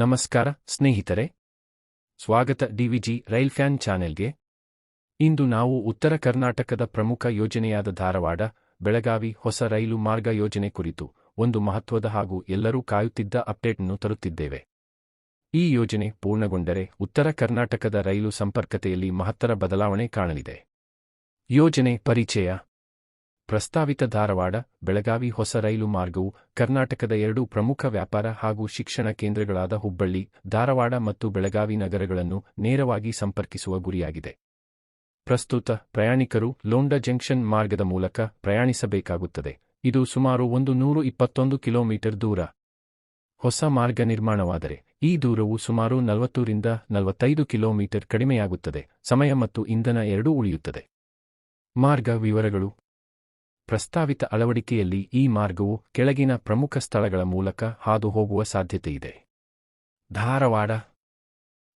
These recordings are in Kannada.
ನಮಸ್ಕಾರ ಸ್ನೇಹಿತರೆ, ಸ್ವಾಗತ ಡಿವಿಜಿ ರೈಲ್ ಫ್ಯಾನ್ ಚಾನೆಲ್ಗೆ. ಇಂದು ನಾವು ಉತ್ತರ ಕರ್ನಾಟಕದ ಪ್ರಮುಖ ಯೋಜನೆಯಾದ ಧಾರವಾಡ ಬೆಳಗಾವಿ ಹೊಸ ರೈಲು ಮಾರ್ಗ ಯೋಜನೆ ಕುರಿತು ಒಂದು ಮಹತ್ವದ ಹಾಗೂ ಎಲ್ಲರೂ ಕಾಯುತ್ತಿದ್ದ ಅಪ್ಡೇಟ್ ಅನ್ನು ತರುತ್ತಿದ್ದೇವೆ. ಈ ಯೋಜನೆ ಪೂರ್ಣಗೊಂಡರೆ ಉತ್ತರ ಕರ್ನಾಟಕದ ರೈಲು ಸಂಪರ್ಕತೆಯಲ್ಲಿ ಮಹತ್ತರ ಬದಲಾವಣೆ ಕಾಣಲಿದೆ. ಯೋಜನೆ ಪರಿಚಯ. ಪ್ರಸ್ತಾವಿತ ಧಾರವಾಡ ಬೆಳಗಾವಿ ಹೊಸ ರೈಲು ಮಾರ್ಗವು ಕರ್ನಾಟಕದ ಎರಡು ಪ್ರಮುಖ ವ್ಯಾಪಾರ ಹಾಗೂ ಶಿಕ್ಷಣ ಕೇಂದ್ರಗಳಾದ ಹುಬ್ಬಳ್ಳಿ, ಧಾರವಾಡ ಮತ್ತು ಬೆಳಗಾವಿ ನಗರಗಳನ್ನು ನೇರವಾಗಿ ಸಂಪರ್ಕಿಸುವ ಗುರಿಯಾಗಿದೆ. ಪ್ರಸ್ತುತ ಪ್ರಯಾಣಿಕರು ಲೋಂಡಾ ಜಂಕ್ಷನ್ ಮಾರ್ಗದ ಮೂಲಕ ಪ್ರಯಾಣಿಸಬೇಕಾಗುತ್ತದೆ. ಇದು ಸುಮಾರು 121 ಕಿಲೋಮೀಟರ್ ದೂರ. ಹೊಸ ಮಾರ್ಗ ನಿರ್ಮಾಣವಾದರೆ ಈ ದೂರವು ಸುಮಾರು 40 ರಿಂದ 45 ಕಿಲೋಮೀಟರ್ ಕಡಿಮೆಯಾಗುತ್ತದೆ. ಸಮಯ ಮತ್ತು ಇಂಧನ ಎರಡೂ ಉಳಿಯುತ್ತದೆ. ಮಾರ್ಗ ವಿವರಗಳು. ಪ್ರಸ್ತಾವಿತ ಅಳವಡಿಕೆಯಲ್ಲಿ ಈ ಮಾರ್ಗವು ಕೆಳಗಿನ ಪ್ರಮುಖ ಸ್ಥಳಗಳ ಮೂಲಕ ಹಾದು ಹೋಗುವ ಸಾಧ್ಯತೆಯಿದೆ. ಧಾರವಾಡ,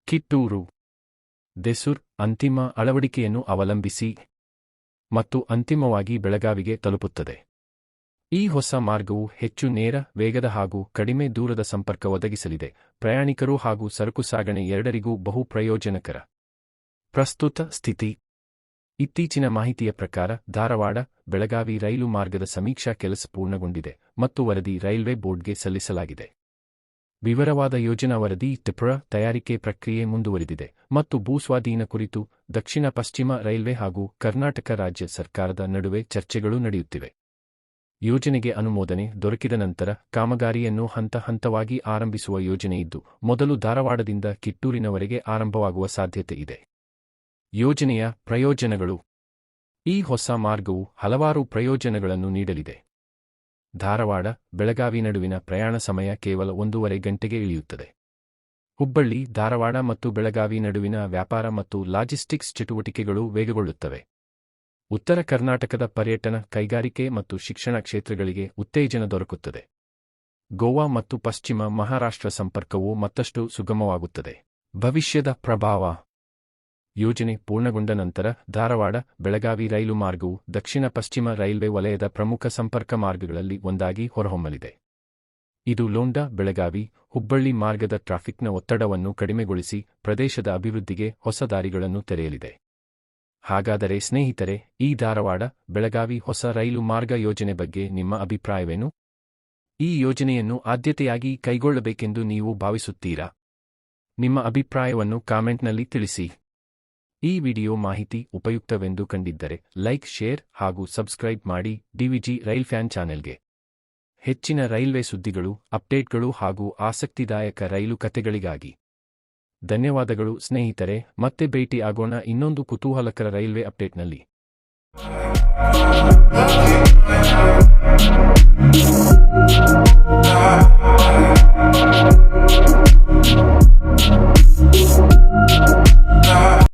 ಕಿತ್ತೂರು, ದೆಸೂರ್ ಅಂತಿಮ ಅಳವಡಿಕೆಯನ್ನು ಅವಲಂಬಿಸಿ ಮತ್ತು ಅಂತಿಮವಾಗಿ ಬೆಳಗಾವಿಗೆ ತಲುಪುತ್ತದೆ. ಈ ಹೊಸ ಮಾರ್ಗವು ಹೆಚ್ಚು ನೇರ, ವೇಗದ ಹಾಗೂ ಕಡಿಮೆ ದೂರದ ಸಂಪರ್ಕ ಒದಗಿಸಲಿದೆ. ಪ್ರಯಾಣಿಕರು ಹಾಗೂ ಸರಕು ಸಾಗಣೆ ಎರಡರಿಗೂ ಬಹು ಪ್ರಯೋಜನಕರ. ಪ್ರಸ್ತುತ ಸ್ಥಿತಿ. ಇತ್ತೀಚಿನ ಮಾಹಿತಿಯ ಪ್ರಕಾರ ಧಾರವಾಡ ಬೆಳಗಾವಿ ರೈಲು ಮಾರ್ಗದ ಸಮೀಕ್ಷಾ ಕೆಲಸ ಪೂರ್ಣಗೊಂಡಿದೆ ಮತ್ತು ವರದಿ ರೈಲ್ವೆ ಬೋರ್ಡ್ಗೆ ಸಲ್ಲಿಸಲಾಗಿದೆ. ವಿವರವಾದ ಯೋಜನಾ ವರದಿ ತಯಾರಿಕೆ ಪ್ರಕ್ರಿಯೆ ಮುಂದುವರಿದಿದೆ ಮತ್ತು ಭೂಸ್ವಾಧೀನ ಕುರಿತು ದಕ್ಷಿಣ ಪಶ್ಚಿಮ ರೈಲ್ವೆ ಹಾಗೂ ಕರ್ನಾಟಕ ರಾಜ್ಯ ಸರ್ಕಾರದ ನಡುವೆ ಚರ್ಚೆಗಳು ನಡೆಯುತ್ತಿವೆ. ಯೋಜನೆಗೆ ಅನುಮೋದನೆ ದೊರಕಿದ ನಂತರ ಕಾಮಗಾರಿಯನ್ನು ಹಂತ ಹಂತವಾಗಿ ಆರಂಭಿಸುವ ಯೋಜನೆಯಿದ್ದು, ಮೊದಲು ಧಾರವಾಡದಿಂದ ಕಿತ್ತೂರಿನವರೆಗೆ ಆರಂಭವಾಗುವ ಸಾಧ್ಯತೆ ಇದೆ. ಯೋಜನೆಯ ಪ್ರಯೋಜನಗಳು. ಈ ಹೊಸ ಮಾರ್ಗವು ಹಲವಾರು ಪ್ರಯೋಜನಗಳನ್ನು ನೀಡಲಿದೆ. ಧಾರವಾಡ ಬೆಳಗಾವಿ ನಡುವಿನ ಪ್ರಯಾಣ ಸಮಯ ಕೇವಲ 1.5 ಗಂಟೆಗೆ ಇಳಿಯುತ್ತದೆ. ಹುಬ್ಬಳ್ಳಿ, ಧಾರವಾಡ ಮತ್ತು ಬೆಳಗಾವಿ ನಡುವಿನ ವ್ಯಾಪಾರ ಮತ್ತು ಲಾಜಿಸ್ಟಿಕ್ಸ್ ಚಟುವಟಿಕೆಗಳು ವೇಗಗೊಳ್ಳುತ್ತವೆ. ಉತ್ತರ ಕರ್ನಾಟಕದ ಪರ್ಯಟನ, ಕೈಗಾರಿಕೆ ಮತ್ತು ಶಿಕ್ಷಣ ಕ್ಷೇತ್ರಗಳಿಗೆ ಉತ್ತೇಜನ ದೊರಕುತ್ತದೆ. ಗೋವಾ ಮತ್ತು ಪಶ್ಚಿಮ ಮಹಾರಾಷ್ಟ್ರ ಸಂಪರ್ಕವು ಮತ್ತಷ್ಟು ಸುಗಮವಾಗುತ್ತದೆ. ಭವಿಷ್ಯದ ಪ್ರಭಾವ. ಯೋಜನೆ ಪೂರ್ಣಗೊಂಡ ನಂತರ ಧಾರವಾಡ ಬೆಳಗಾವಿ ರೈಲು ಮಾರ್ಗವು ದಕ್ಷಿಣ ಪಶ್ಚಿಮ ರೈಲ್ವೆ ವಲಯದ ಪ್ರಮುಖ ಸಂಪರ್ಕ ಮಾರ್ಗಗಳಲ್ಲಿ ಒಂದಾಗಿ ಹೊರಹೊಮ್ಮಲಿದೆ. ಇದು ಲೋಂಡಾ ಬೆಳಗಾವಿ ಹುಬ್ಬಳ್ಳಿ ಮಾರ್ಗದ ಟ್ರಾಫಿಕ್ನ ಒತ್ತಡವನ್ನು ಕಡಿಮೆಗೊಳಿಸಿ ಪ್ರದೇಶದ ಅಭಿವೃದ್ಧಿಗೆ ಹೊಸ ದಾರಿಗಳನ್ನು ತೆರೆಯಲಿದೆ. ಹಾಗಾದರೆ ಸ್ನೇಹಿತರೆ, ಈ ಧಾರವಾಡ ಬೆಳಗಾವಿ ಹೊಸ ರೈಲು ಮಾರ್ಗ ಯೋಜನೆ ಬಗ್ಗೆ ನಿಮ್ಮ ಅಭಿಪ್ರಾಯವೇನು? ಈ ಯೋಜನೆಯನ್ನು ಆದ್ಯತೆಯಾಗಿ ಕೈಗೊಳ್ಳಬೇಕೆಂದು ನೀವು ಭಾವಿಸುತ್ತೀರಾ? ನಿಮ್ಮ ಅಭಿಪ್ರಾಯವನ್ನು ಕಾಮೆಂಟ್ನಲ್ಲಿ ತಿಳಿಸಿ. ಈ ವಿಡಿಯೋ ಮಾಹಿತಿ ಉಪಯುಕ್ತವೆಂದು ಕಂಡಿದ್ದರೆ ಲೈಕ್, ಶೇರ್ ಹಾಗೂ ಸಬ್ಸ್ಕ್ರೈಬ್ ಮಾಡಿ ಡಿವಿಜಿ ರೈಲ್ ಫ್ಯಾನ್ ಚಾನೆಲ್ಗೆ. ಹೆಚ್ಚಿನ ರೈಲ್ವೆ ಸುದ್ದಿಗಳು, ಅಪ್ಡೇಟ್ಗಳು ಹಾಗೂ ಆಸಕ್ತಿದಾಯಕ ರೈಲು ಕಥೆಗಳಿಗಾಗಿ. ಧನ್ಯವಾದಗಳು ಸ್ನೇಹಿತರೆ, ಮತ್ತೆ ಭೇಟಿ ಆಗೋಣ ಇನ್ನೊಂದು ಕುತೂಹಲಕರ ರೈಲ್ವೆ ಅಪ್ಡೇಟ್ನಲ್ಲಿ.